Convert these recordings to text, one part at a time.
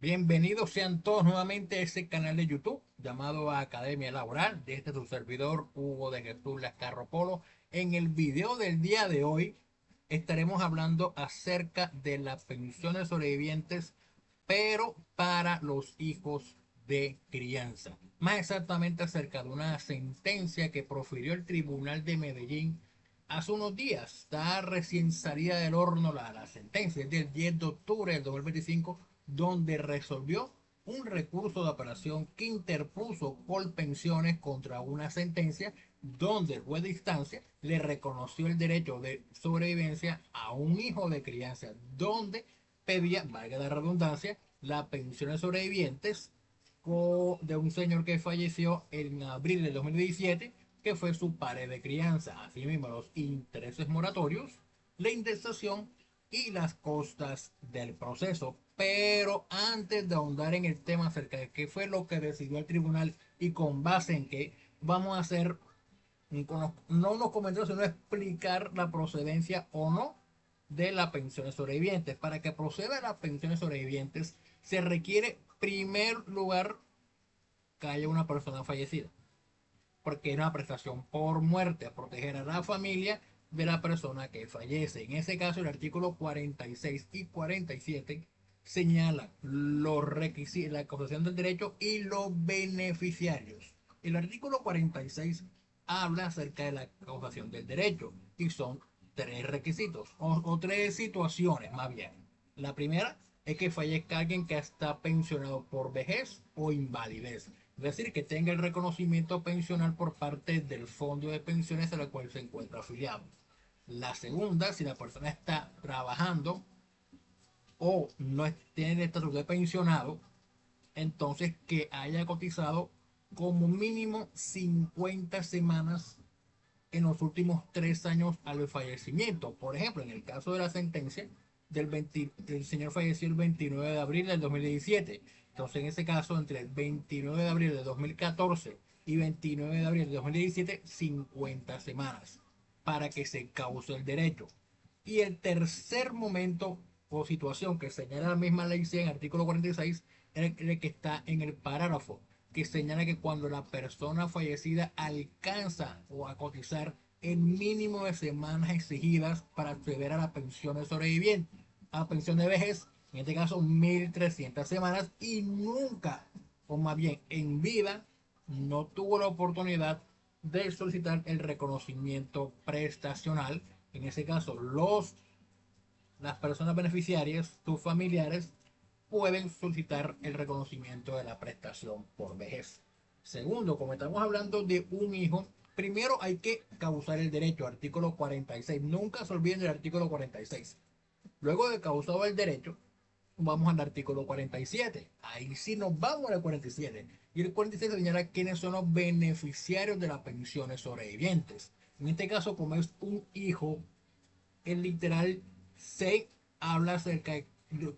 Bienvenidos sean todos nuevamente a ese canal de YouTube llamado Academia Laboral de su servidor Hugo de Jesús Lascarro Polo. En el video del día de hoy estaremos hablando acerca de las pensiones sobrevivientes, pero para los hijos de crianza. Más exactamente acerca de una sentencia que profirió el Tribunal de Medellín hace unos días. Está recién salida del horno la sentencia, es del 10 de octubre del 2025, donde resolvió un recurso de apelación que interpuso Colpensiones contra una sentencia donde el juez de instancia le reconoció el derecho de sobrevivencia a un hijo de crianza, donde pedía, valga la redundancia, las pensiones sobrevivientes de un señor que falleció en abril del 2017, que fue su padre de crianza. Asimismo, los intereses moratorios, la indexación y las costas del proceso. Pero antes de ahondar en el tema acerca de qué fue lo que decidió el tribunal y con base en qué, vamos a hacer no unos comentarios, sino explicar la procedencia o no de las pensiones sobrevivientes. Para que proceda a las pensiones sobrevivientes, se requiere, primer lugar, que haya una persona fallecida, porque es una prestación por muerte, a proteger a la familia de la persona que fallece. En ese caso, el artículo 46 y 47 señalan los requisitos, la causación del derecho y los beneficiarios. El artículo 46 habla acerca de la causación del derecho y son tres requisitos o tres situaciones más bien. La primera es que fallezca alguien que está pensionado por vejez o invalidez, es decir, que tenga el reconocimiento pensional por parte del fondo de pensiones a la cual se encuentra afiliado. La segunda, si la persona está trabajando o no tiene el estatus de pensionado, entonces que haya cotizado como mínimo 50 semanas en los últimos 3 años al fallecimiento. Por ejemplo, en el caso de la sentencia del señor falleció el 29 de abril del 2017. Entonces, en ese caso, entre el 29 de abril de 2014 y 29 de abril de 2017, 50 semanas para que se cause el derecho. Y el tercer momento o situación que señala la misma ley 100, artículo 46, es el que está en el parágrafo, que señala que cuando la persona fallecida alcanza o a cotizar el mínimo de semanas exigidas para acceder a la pensión de sobreviviente, a la pensión de vejez, en este caso 1.300 semanas, y nunca, o más bien en vida, no tuvo la oportunidad de solicitar el reconocimiento prestacional. En ese caso, las personas beneficiarias, sus familiares, pueden solicitar el reconocimiento de la prestación por vejez. Segundo, como estamos hablando de un hijo, primero hay que causar el derecho, artículo 46. Nunca se olviden del artículo 46. Luego de causado el derecho, vamos al artículo 47. Ahí sí nos vamos al 47. Y el 47 señala quiénes son los beneficiarios de las pensiones sobrevivientes. En este caso, como es un hijo, el literal se habla acerca de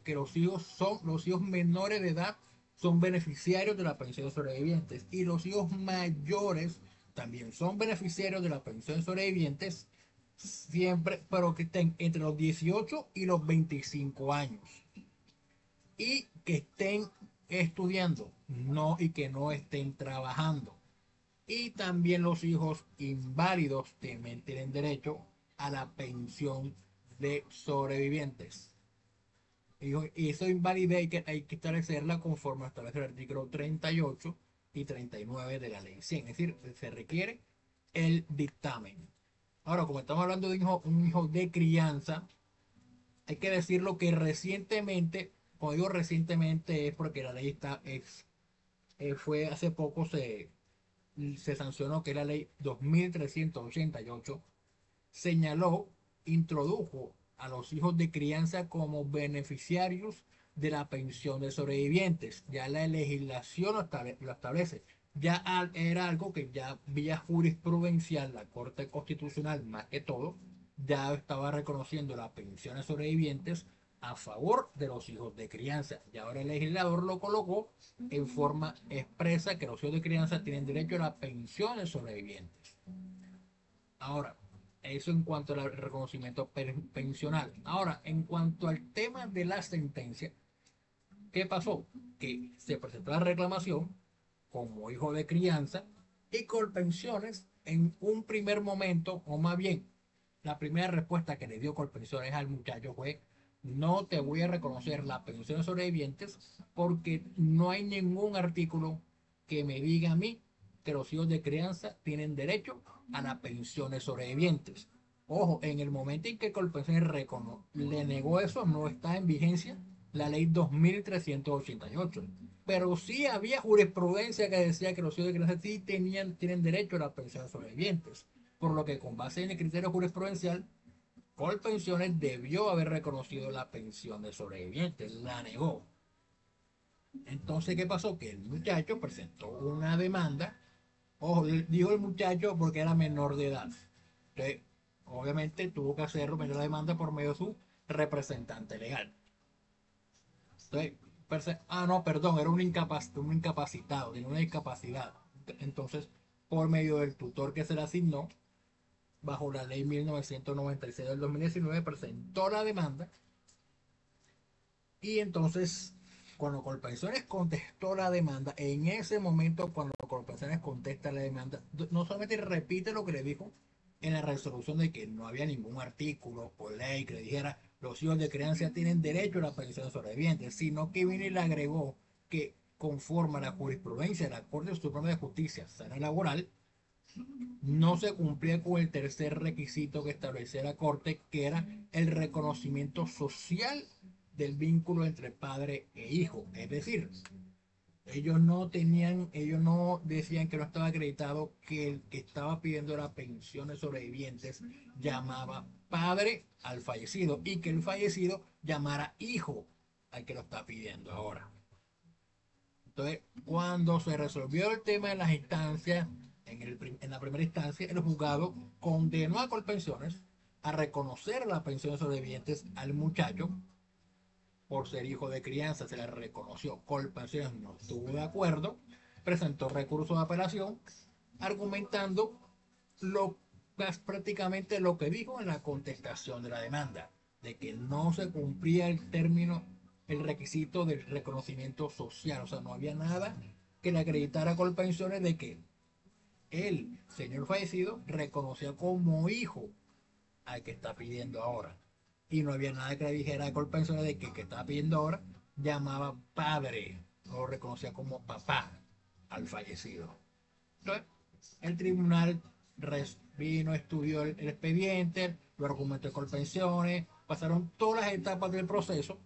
que los hijos menores de edad son beneficiarios de la pensión de sobrevivientes y los hijos mayores también son beneficiarios de la pensión de sobrevivientes siempre, pero que estén entre los 18 y los 25 años y que estén estudiando, no, y que no estén trabajando. Y también los hijos inválidos también tienen derecho a la pensión de sobrevivientes. Y eso invalidez hay que establecerla conforme establece el artículo 38 y 39 de la ley 100. Es decir, se requiere el dictamen. Ahora, como estamos hablando de un hijo de crianza, hay que decirlo que recientemente, cuando digo recientemente es porque la ley fue hace poco, se sancionó, que es la ley 2388, señaló, introdujo a los hijos de crianza como beneficiarios de la pensión de sobrevivientes. Ya la legislación lo establece. Ya era algo que ya vía jurisprudencial, la Corte Constitucional más que todo, ya estaba reconociendo la pensión de sobrevivientes a favor de los hijos de crianza. Y ahora el legislador lo colocó en forma expresa que los hijos de crianza tienen derecho a la pensión de sobrevivientes. Ahora, eso en cuanto al reconocimiento pensional. Ahora, en cuanto al tema de la sentencia, ¿Qué pasó? Que se presentó la reclamación como hijo de crianza y Colpensiones en un primer momento, o más bien, la primera respuesta que le dio Colpensiones al muchacho fue: no te voy a reconocer la pensión de sobrevivientes porque no hay ningún artículo que me diga a mí que los hijos de crianza tienen derecho a la pensión de sobrevivientes. Ojo, en el momento en que Colpensiones le negó eso, no está en vigencia la ley 2388. Pero sí había jurisprudencia que decía que los hijos de crianza sí tienen derecho a la pensión de sobrevivientes. Por lo que, con base en el criterio jurisprudencial, Colpensiones debió haber reconocido la pensión de sobrevivientes, la negó. Entonces, ¿qué pasó? Que el muchacho presentó una demanda. Ojo, dijo el muchacho porque era menor de edad. Entonces, obviamente tuvo que hacerlo, meter la demanda por medio de su representante legal. Entonces, no, perdón, era un incapacitado, tenía una discapacidad. Entonces, por medio del tutor que se le asignó, bajo la ley 1996 del 2019, presentó la demanda. Y entonces, cuando Colpensiones contestó la demanda, en ese momento, cuando Colpensiones contesta la demanda, no solamente repite lo que le dijo en la resolución de que no había ningún artículo o ley que le dijera los hijos de crianza tienen derecho a la pensión de sobrevivientes, sino que vino y le agregó que, conforme a la jurisprudencia de la Corte Suprema de Justicia, Sala Laboral, no se cumplía con el tercer requisito que establecía la Corte, que era el reconocimiento social del vínculo entre padre e hijo. Es decir, ellos no decían que no estaba acreditado que el que estaba pidiendo la pensión de sobrevivientes llamaba padre al fallecido y que el fallecido llamara hijo al que lo está pidiendo ahora. Entonces, cuando se resolvió el tema de las instancias, en la primera instancia, el juzgado condenó a Colpensiones a reconocer la pensión de sobrevivientes al muchacho por ser hijo de crianza. Se le reconoció. Colpensiones no estuvo de acuerdo, presentó recurso de apelación, argumentando prácticamente lo que dijo en la contestación de la demanda, de que no se cumplía el requisito del reconocimiento social. O sea, no había nada que le acreditara a Colpensiones de que el señor fallecido reconocía como hijo al que está pidiendo ahora. Y no había nada que le dijera a Colpensiones de que el que estaba pidiendo ahora llamaba padre, no lo reconocía como papá al fallecido. Entonces, el tribunal vino, estudió el expediente, lo argumentó con pensiones, pasaron todas las etapas del proceso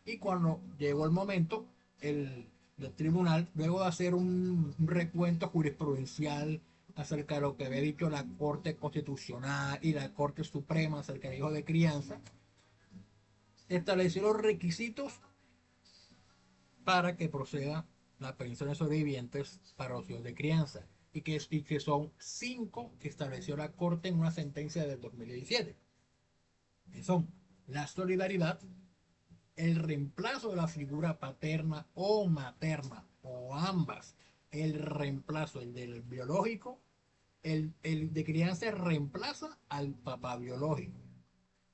y cuando llegó el momento, el tribunal, luego de hacer un recuento jurisprudencial acerca de lo que había dicho la Corte Constitucional y la Corte Suprema acerca de hijos de crianza, estableció los requisitos para que proceda la pensión de sobrevivientes para los hijos de crianza y que son 5 que estableció la Corte en una sentencia del 2017. Que son la solidaridad, el reemplazo de la figura paterna o materna o ambas, el reemplazo, el del biológico, el de crianza reemplaza al papá biológico,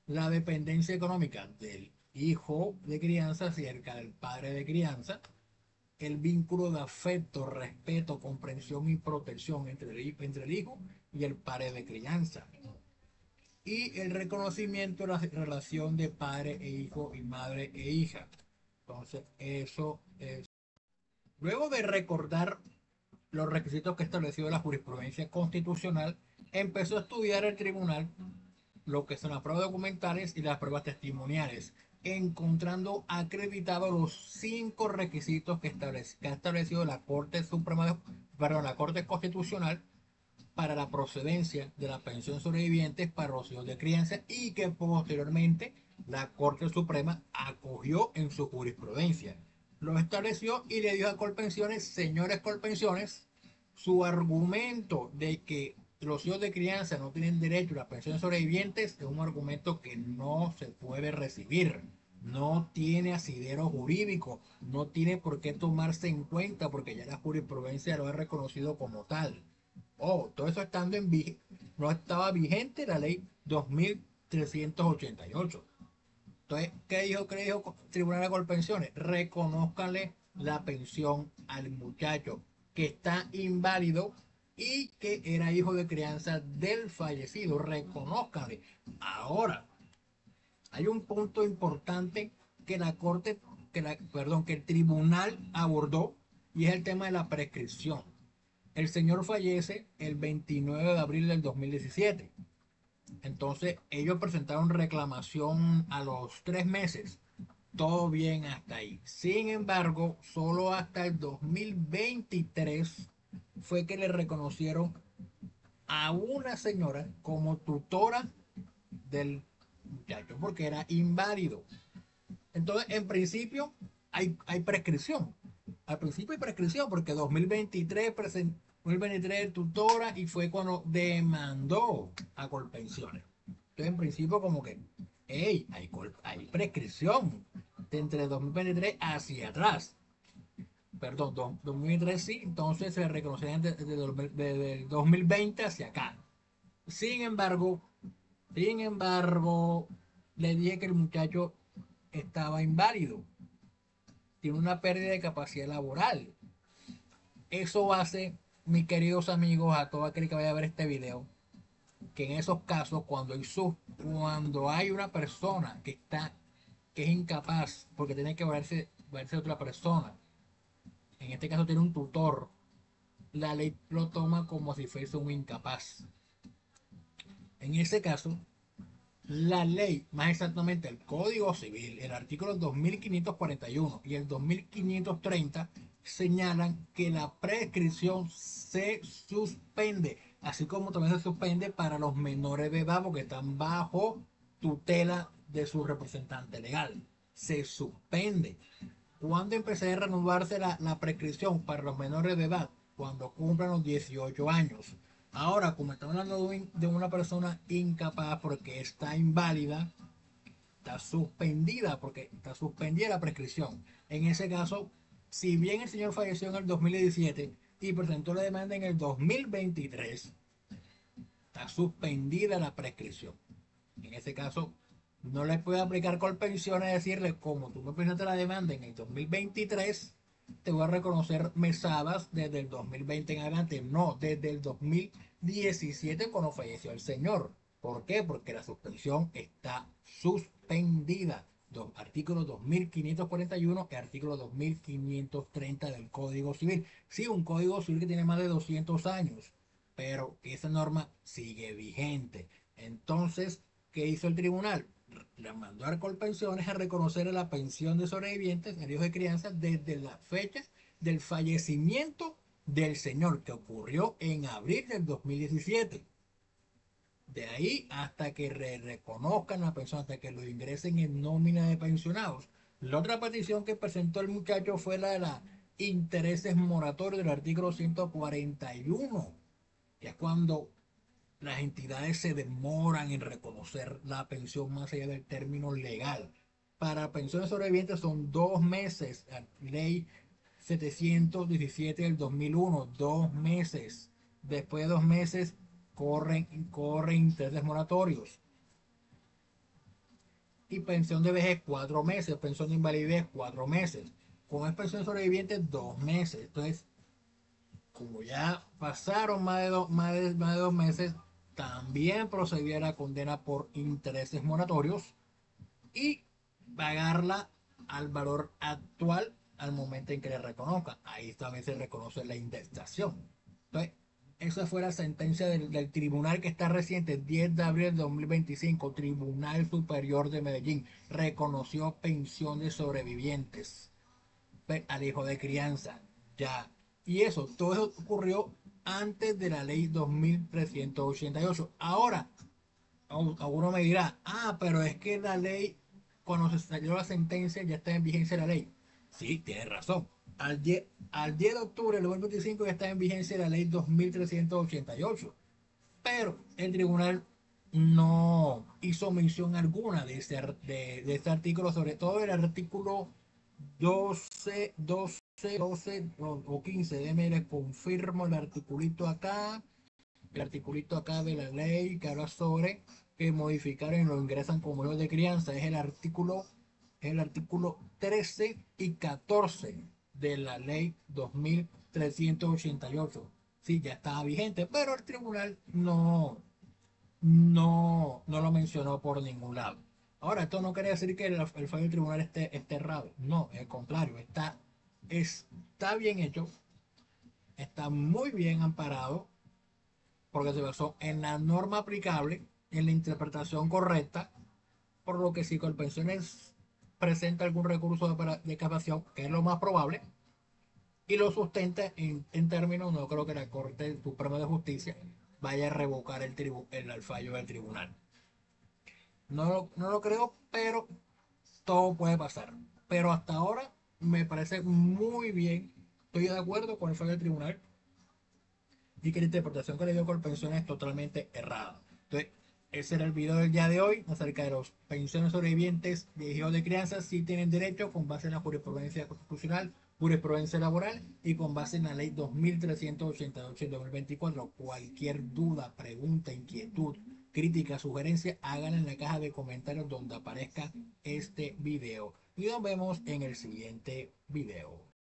la dependencia económica del hijo de crianza cerca del padre de crianza, el vínculo de afecto, respeto, comprensión y protección entre el hijo y el padre de crianza. Y el reconocimiento de la relación de padre e hijo y madre e hija. Entonces, eso es. Luego de recordar los requisitos que estableció la jurisprudencia constitucional, empezó a estudiar el tribunal lo que son las pruebas documentales y las pruebas testimoniales, encontrando acreditados los 5 requisitos que ha establecido la Corte Suprema, perdón, la Corte Constitucional para la procedencia de la pensión sobrevivientes para los hijos de crianza y que posteriormente la Corte Suprema acogió en su jurisprudencia. Lo estableció y le dio a Colpensiones, señores Colpensiones, su argumento de que los hijos de crianza no tienen derecho a la pensión de sobrevivientes es un argumento que no se puede recibir. No tiene asidero jurídico, no tiene por qué tomarse en cuenta porque ya la jurisprudencia lo ha reconocido como tal. Todo eso estando no estaba vigente la ley 2388. Entonces, ¿qué dijo Tribunal de Colpensiones? Reconózcanle la pensión al muchacho que está inválido y que era hijo de crianza del fallecido. Reconózcanle. Ahora, hay un punto importante que la corte, que el tribunal abordó, y es el tema de la prescripción. El señor fallece el 29 de abril del 2017. Entonces ellos presentaron reclamación a los 3 meses. Todo bien hasta ahí. Sin embargo, solo hasta el 2023 fue que le reconocieron a una señora como tutora del muchacho porque era inválido. Entonces, en principio, hay prescripción. Al principio hay prescripción porque 2023 tutora y fue cuando demandó a Colpensiones. Entonces, en principio, como que, hey, hay prescripción de entre 2023 hacia atrás. Perdón, 2023 sí, entonces se reconocerían desde el 2020 hacia acá. Sin embargo, sin embargo, le dije que el muchacho estaba inválido, tiene una pérdida de capacidad laboral. Eso hace, mis queridos amigos, a todo aquel que vaya a ver este video, que en esos casos, cuando hay una persona que es incapaz porque tiene que verse otra persona, en este caso tiene un tutor, la ley lo toma como si fuese un incapaz. En ese caso, la ley, más exactamente el Código Civil, el artículo 2541 y el 2530 señalan que la prescripción se suspende, así como también se suspende para los menores de edad porque están bajo tutela de su representante legal. Se suspende. ¿Cuándo empecé a renovarse la prescripción para los menores de edad? Cuando cumplan los 18 años. Ahora, como estamos hablando de una persona incapaz porque está inválida, está suspendida porque está suspendida la prescripción. En ese caso, si bien el señor falleció en el 2017 y presentó la demanda en el 2023, está suspendida la prescripción. En ese caso, no le puede aplicar Colpensiones y decirle, como tú me presentaste la demanda en el 2023, te voy a reconocer mesadas desde el 2020 en adelante. No, desde el 2017 cuando falleció el señor. ¿Por qué? Porque la suspensión está suspendida. Artículo 2541 y artículo 2530 del Código Civil. Sí, un Código Civil que tiene más de 200 años, pero esa norma sigue vigente. Entonces, ¿qué hizo el tribunal? Le mandó a Colpensiones a reconocer la pensión de sobrevivientes en hijos de crianza desde la fecha del fallecimiento del señor, que ocurrió en abril del 2017. De ahí hasta que reconozcan la pensión, hasta que lo ingresen en nómina de pensionados. La otra petición que presentó el muchacho fue la de los intereses moratorios del artículo 141. Ya es cuando las entidades se demoran en reconocer la pensión más allá del término legal. Para pensiones sobrevivientes son 2 meses. La ley 717 del 2001, 2 meses. Después de 2 meses corren intereses moratorios. Y pensión de vejez 4 meses, pensión de invalidez 4 meses. Con pensión sobreviviente 2 meses. Entonces, como ya pasaron más de 2 meses, también procedía la condena por intereses moratorios y pagarla al valor actual al momento en que le reconozca. Ahí también se reconoce la indexación. Entonces, esa fue la sentencia del tribunal que está reciente, 10 de abril de 2025, Tribunal Superior de Medellín, reconoció pensiones sobrevivientes al hijo de crianza. Ya. Y todo eso ocurrió antes de la ley 2388. Ahora, alguno me dirá, pero es que la ley, cuando se salió la sentencia, ya está en vigencia la ley. Sí, tiene razón. Al 10 de octubre del 2025 ya está en vigencia la ley 2388. Pero el tribunal no hizo mención alguna de este artículo, sobre todo el artículo 12 o 15. Déjame les confirmo el articulito acá de la ley que habla sobre que modificaron y lo ingresan como hijos de crianza es el artículo 13 y 14 de la ley 2388. Sí, ya estaba vigente, pero el tribunal no lo mencionó por ningún lado. Ahora, esto no quiere decir que el fallo del tribunal esté errado. No, al contrario, está bien hecho, está muy bien amparado, porque se basó en la norma aplicable, en la interpretación correcta, por lo que si Colpensiones presenta algún recurso de casación, que es lo más probable, y lo sustenta en términos, no creo que la Corte Suprema de Justicia vaya a revocar el fallo del tribunal. No lo creo, pero todo puede pasar. Pero hasta ahora me parece muy bien. Estoy de acuerdo con el fallo del tribunal y que la interpretación que le dio Colpensión es totalmente errada. Entonces, ese era el video del día de hoy acerca de los pensiones sobrevivientes de hijos de crianza si tienen derecho con base en la jurisprudencia constitucional, jurisprudencia laboral y con base en la ley 2388 de 2024. Cualquier duda, pregunta, inquietud, crítica, sugerencia, háganla en la caja de comentarios donde aparezca este video. Y nos vemos en el siguiente video.